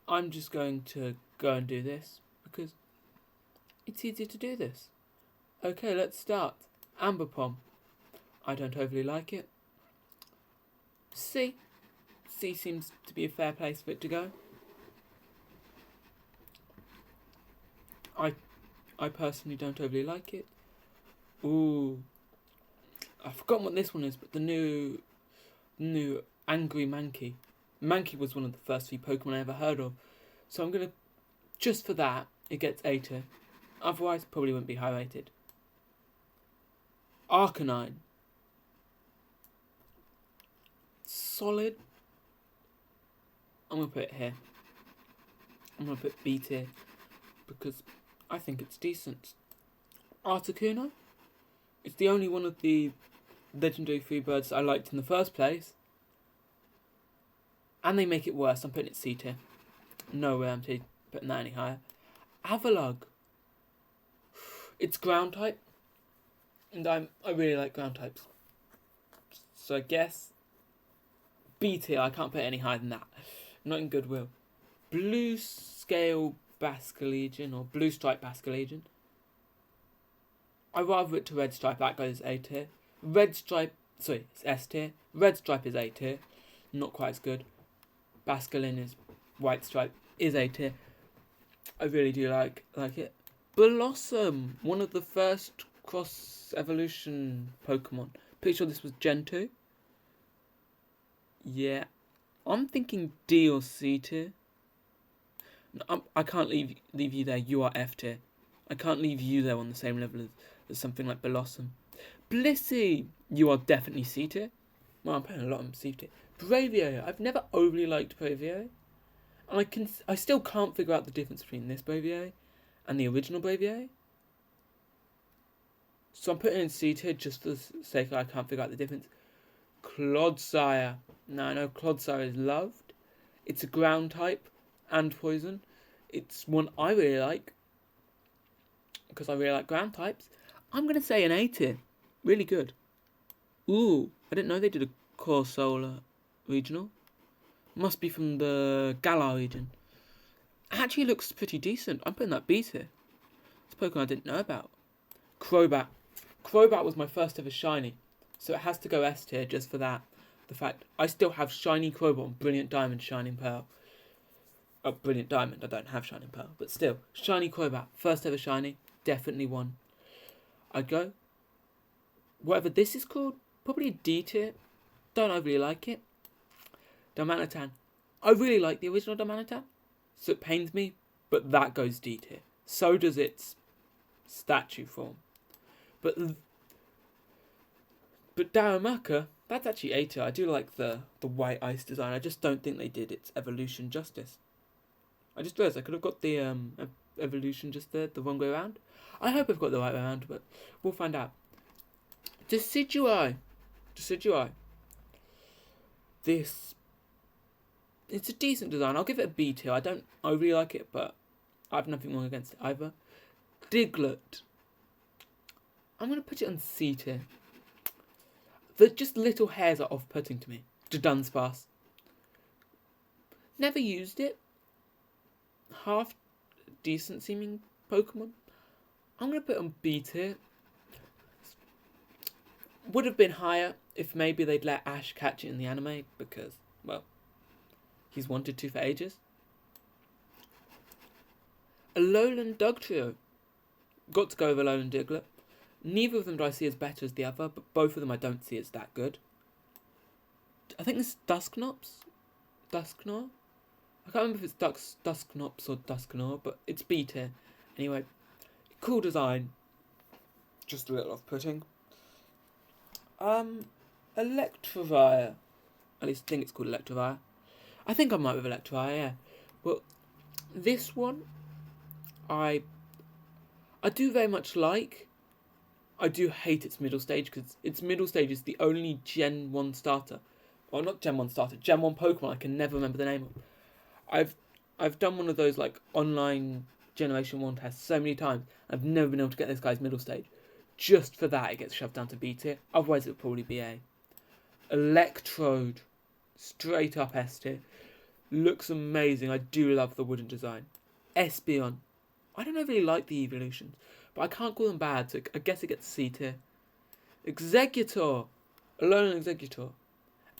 I'm just going to go and do this because it's easier to do this. Okay, let's start. Amber Pom. I don't overly like it. C. C seems to be a fair place for it to go. I personally don't overly like it. Ooh. I've forgotten what this one is, but the new Angry Mankey. Mankey was one of the first few Pokemon I ever heard of. So I'm going to, just for that, it gets A tier. Otherwise, probably wouldn't be high rated. Arcanine. Solid. I'm going to put it here. I'm going to put B tier because I think it's decent. Articuno. It's the only one of the legendary free birds I liked in the first place. And they make it worse. I'm putting it C tier. No way I'm putting that any higher. Avalugg. It's ground type. And I really like ground types. So I guess B tier. I can't put it any higher than that. Not in goodwill. Blue Scale Basculegion or Blue Stripe Basculegion. I rather it to Red Stripe. That goes A tier. Red Stripe, sorry, it's S tier. Red Stripe is A tier. Not quite as good. Basculin is White Stripe is A tier. I really do like it. Blossom, one of the first cross evolution Pokemon. Pretty sure this was Gen 2. Yeah. I'm thinking D or C tier. No, I can't leave you there. You are F tier. I can't leave you there on the same level as something like Blossom. Blissey, you are definitely C tier. Well, I'm putting a lot on C tier. Bravio, I've never overly liked Bravio. And I still can't figure out the difference between this Bravio and the original Bravio. So I'm putting it in C tier just for the sake of I can't figure out the difference. Clodsire. Now I know Clodsire is loved. It's a ground type and poison. It's one I really like because I really like ground types. I'm going to say an A tier. Really good. Ooh, I didn't know they did a Core Solar regional. Must be from the Galar region. Actually looks pretty decent. I'm putting that B tier. It's a Pokemon I didn't know about. Crobat. Crobat was my first ever shiny. So it has to go S tier just for that. The fact I still have shiny Crobat on Brilliant Diamond, Shining Pearl. Oh, Brilliant Diamond, I don't have Shining Pearl. But still, shiny Crobat. First ever shiny. Definitely one. I'd go. Whatever this is called, probably a D tier. Don't overly like it. Darmanitan. I really like the original Darmanitan, so it pains me, but that goes D tier. So does its statue form. But Darumaka, that's actually A tier. I do like the white ice design. I just don't think they did its evolution justice. I just realised I could have got the evolution just the wrong way around. I hope I've got the right way around, but we'll find out. Decidueye. It's a decent design. I'll give it a B tier. I really like it, but I have nothing wrong against it either. Diglett. I'm going to put it on C tier. The just little hairs are off-putting to me. Dunsparce. Never used it. Half decent seeming Pokemon. I'm going to put it on B tier. Would have been higher if maybe they'd let Ash catch it in the anime because, well, he's wanted to for ages. Alolan Dugtrio. Got to go with Alolan Diglett. Neither of them do I see as better as the other, but both of them I don't see as that good. I think this is Dusknops? Dusknor? I can't remember if it's Dusknops or Dusknor, but it's B tier. Anyway, cool design. Just a little off-putting. Electivire. At least I think it's called Electivire. I think I'm right with Electivire, yeah. Well, this one, I do very much like. I do hate its middle stage, because its middle stage is the only Gen 1 starter. Well, not Gen 1 starter, Gen 1 Pokemon I can never remember the name of. I've done one of those, like, online Generation 1 tests so many times. I've never been able to get this guy's middle stage. Just for that, it gets shoved down to B tier. Otherwise, it would probably be A. Electrode. Straight up S tier. Looks amazing. I do love the wooden design. Espeon. I don't really like the evolutions, but I can't call them bad, so I guess it gets C tier. Executor. Alone Executor.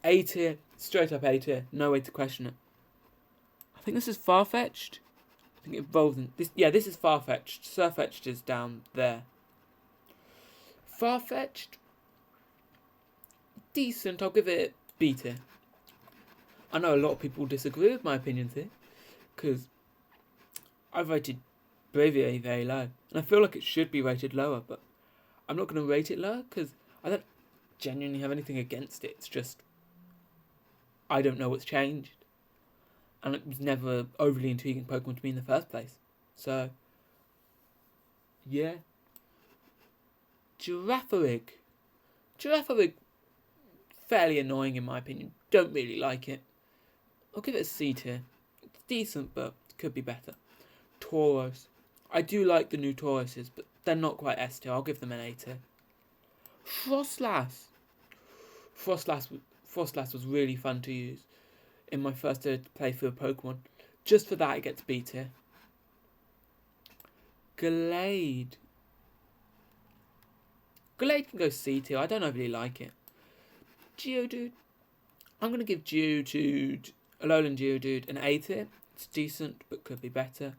A tier. Straight up A tier. No way to question it. I think this is Farfetch'd. I think it evolves in this. Yeah, this is Farfetch'd. Surfetch'd is down there. Farfetch'd. Decent. I'll give it B tier. I know a lot of people disagree with my opinions here, because I've rated Braviary very low, and I feel like it should be rated lower, but I'm not going to rate it lower because I don't genuinely have anything against it. It's just I don't know what's changed, and it was never overly intriguing Pokemon to me in the first place. So yeah, Girafarig. Girafarig, fairly annoying in my opinion. Don't really like it. I'll give it a C tier. It's decent, but could be better. Tauros. I do like the new Tauroses, but they're not quite S tier. I'll give them an A tier. Frostlass. Frostlass was really fun to use in my first playthrough of Pokemon. Just for that, it gets B tier. Glade. Glade can go C tier. I don't really like it. Geodude. I'm going to give Geodude, Alolan Geodude, an A tier. It's decent, but could be better.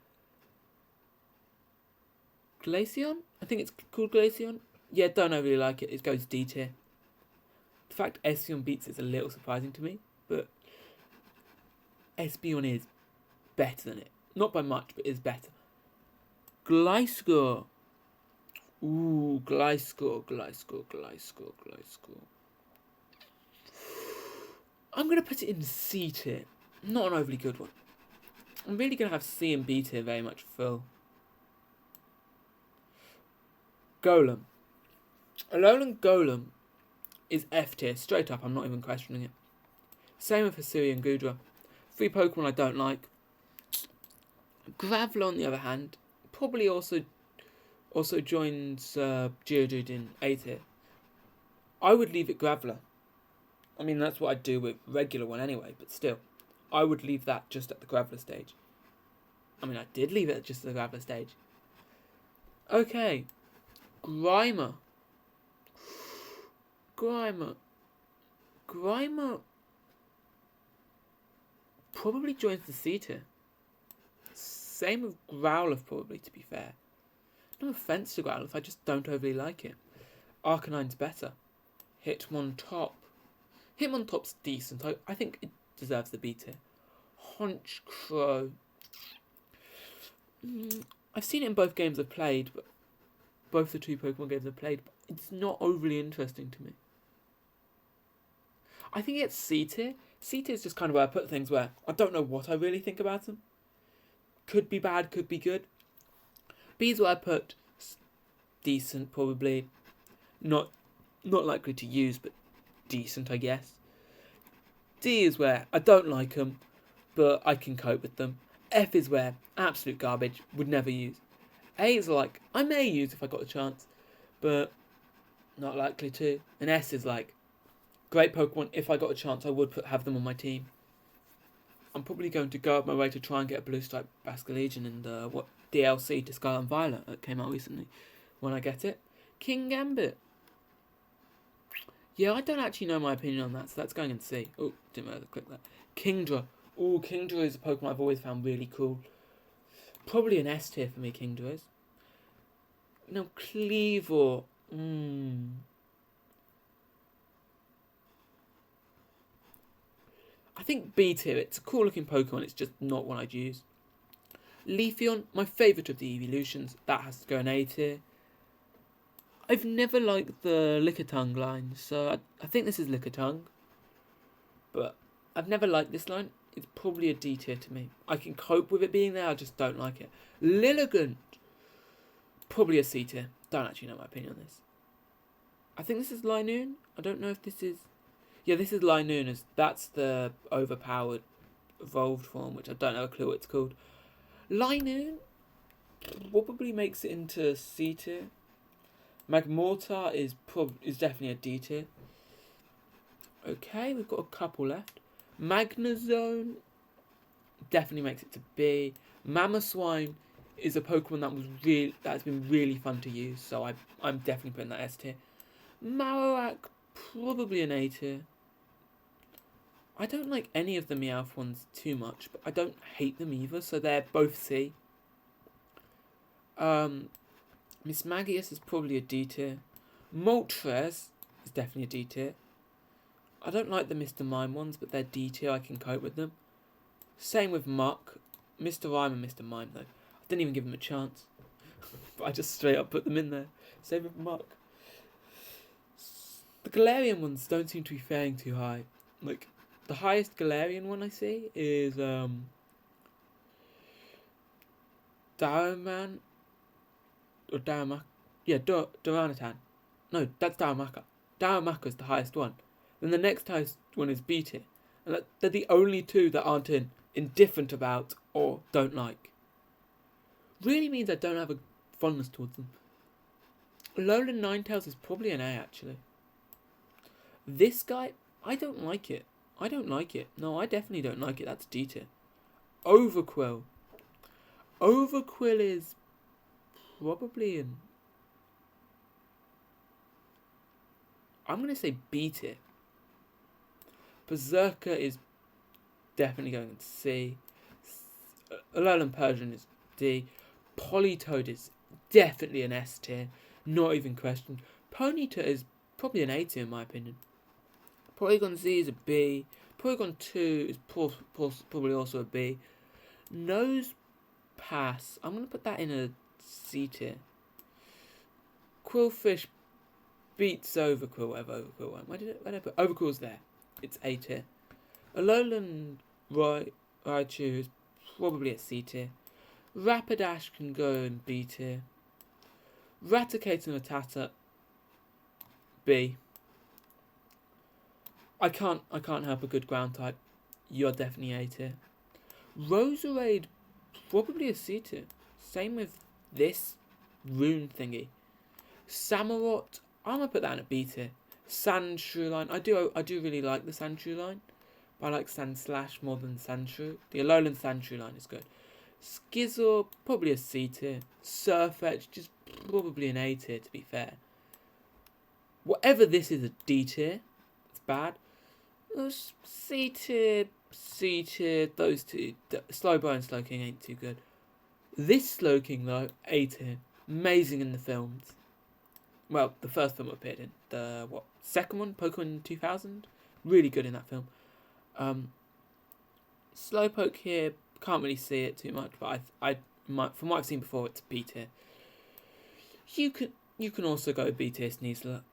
Glaceon? I think it's called Glaceon. Yeah, don't really like it. It goes D tier. The fact Espeon beats it's a little surprising to me, but Espeon is better than it. Not by much, but is better. Gliscor. Ooh, Gliscor. I'm going to put it in C tier. Not an overly good one. I'm really going to have C and B tier very much full. Golem. Alolan Golem is F tier. Straight up, I'm not even questioning it. Same with Hisuian Goodra. 3 Pokemon I don't like. Graveler, on the other hand, probably also joins Geodude in A tier. I would leave it Graveler. I mean, that's what I'd do with regular one anyway, but still. I would leave that just at the Graveler stage. I mean, I did leave it just at the Graveler stage. Okay. Grimer. Grimer probably joins the C tier. Same with Growlithe, probably, to be fair. No offence to Growlithe, I just don't overly like it. Arcanine's better. Hitmontop. Hitmontop's decent. I think it deserves the B tier. Honchkrow. I've seen it in both games I've played, but both the 2 Pokemon games I've played, but it's not overly interesting to me. I think it's C tier. C tier is just kind of where I put things where I don't know what I really think about them. Could be bad, could be good. B is where I put decent, probably. Not likely to use, but decent, I guess. D is where I don't like them, but I can cope with them. F is where absolute garbage, would never use. A is like, I may use if I got the chance, but not likely to. And S is like, great Pokemon, if I got a chance I would have them on my team. I'm probably going to go out my way to try and get a Blue Stripe Basculegion in the DLC to Scarlet and Violet that came out recently, when I get it. King Gambit. Yeah, I don't actually know my opinion on that, so that's going in C. Oh, didn't really click that. Kingdra. Oh, Kingdra is a Pokemon I've always found really cool. Probably an S tier for me, Kingdra is. Now, Cleavor. I think B tier. It's a cool looking Pokemon, it's just not one I'd use. Leafeon, my favourite of the evolutions. That has to go in A tier. I've never liked the Lickitung line, so I think this is Lickitung. But I've never liked this line. It's probably a D tier to me. I can cope with it being there, I just don't like it. Lilligant. Probably a C tier. Don't actually know my opinion on this. I think this is Linoon. I don't know if this is... Yeah, this is Linoon. That's the overpowered evolved form, which I don't have a clue what it's called. Linoon probably makes it into C tier. Magmortar is definitely a D tier. Okay, we've got a couple left. Magnezone. definitely makes it to B. Mamoswine is a Pokemon that's been really fun to use, so I'm definitely putting that S tier. Marowak, probably an A tier. I don't like any of the Meowth ones too much, but I don't hate them either, so they're both C. Miss Magius is probably a D tier. Moltres is definitely a D tier. I don't like the Mr. Mime ones, but they're D tier, I can cope with them. Same with Muck. Mr. Rhyme and Mr. Mime, though. I didn't even give them a chance. But I just straight up put them in there. Same with Muck. The Galarian ones don't seem to be faring too high. Like, the highest Galarian one I see is, Darman. Or Darumaka. Yeah, Duranitan. No, that's Darumaka. Darumaka is the highest one. Then the next highest one is B tier. And they're the only two that aren't indifferent about or don't like. Really means I don't have a fondness towards them. Alolan Ninetales is probably an A, actually. This guy, I don't like it. I don't like it. No, I definitely don't like it. That's D tier. Overquill. Overquill is probably an... I'm going to say B tier. Berserker is definitely going to C. Alolan Persian is D. Politoed is definitely an S tier. Not even questioned. Ponyta is probably an A tier in my opinion. Porygon Z is a B. Porygon 2 is probably also a B. Nose Pass, I'm going to put that in a C tier. Quillfish beats Overquill, whatever Overquill went. Where did I put Overquill's there? It's A tier. Alolan Raichu is probably at C tier. Rapidash can go in B tier. Raticate and Rattata, B. I can't help a good ground type. You're definitely A tier. Roserade, probably a C tier. Same with this rune thingy. Samurott, I'm gonna put that in a B tier. Sandshrew line, I do really like the Sandshrew line, but I like Sandslash more than Sandshrew. The Alolan Sandshrew line is good. Skizzle, probably a C tier. Surfetch, just probably an A tier to be fair. Whatever this is, a D tier. It's bad. C tier, those two. Slowbro and Slowking ain't too good. This Slowking though, A tier. Amazing in the films. Well, the first film appeared in. The second one, Pokémon 2000? Really good in that film. Slowpoke here, can't really see it too much, but from what I've seen before, it's B tier. You can also go B tier Sneasler.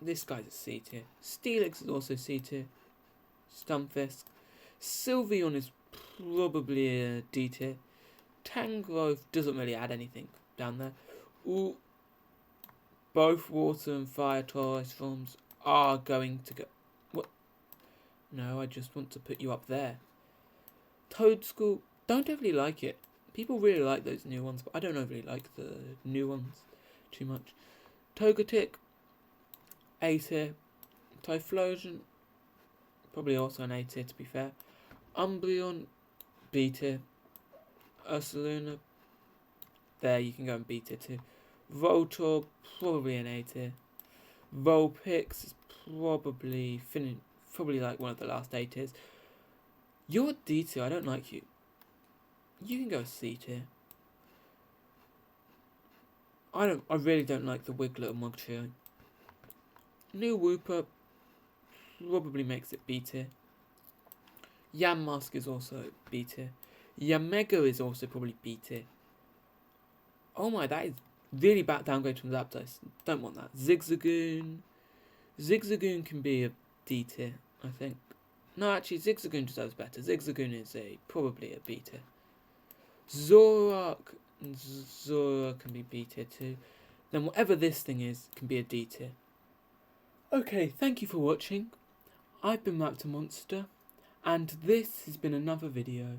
This guy's a C tier. Steelix is also C tier. Stunfisk. Sylveon is probably a D tier. Tangrowth doesn't really add anything down there. Ooh. Both Water and Fire Taurus forms are going to go... What? No, I just want to put you up there. Toadschool, don't overly like it. People really like those new ones, but I don't overly like the new ones too much. Togetic, A tier. Typhlosion, probably also an A tier to be fair. Umbreon, B tier. Ursaluna, there you can go in B tier too. Voltorb, probably an A tier. Vulpix is probably like one of the last A tiers. You're D tier, I don't like you. You can go C tier. I really don't like the Wiglet and Mugtrio. New Wooper probably makes it B tier. Yamask is also B tier. Yamega is also probably B tier. Oh my, that is really bad downgrade from Zapdos. Don't want that. Zigzagoon. Zigzagoon can be a D tier, I think. No, actually, Zigzagoon deserves better. Zigzagoon is probably a B tier. Zoroark and Zora can be B tier too. Then whatever this thing is can be a D tier. Okay, thank you for watching. I've been Raptor Monster, and this has been another video.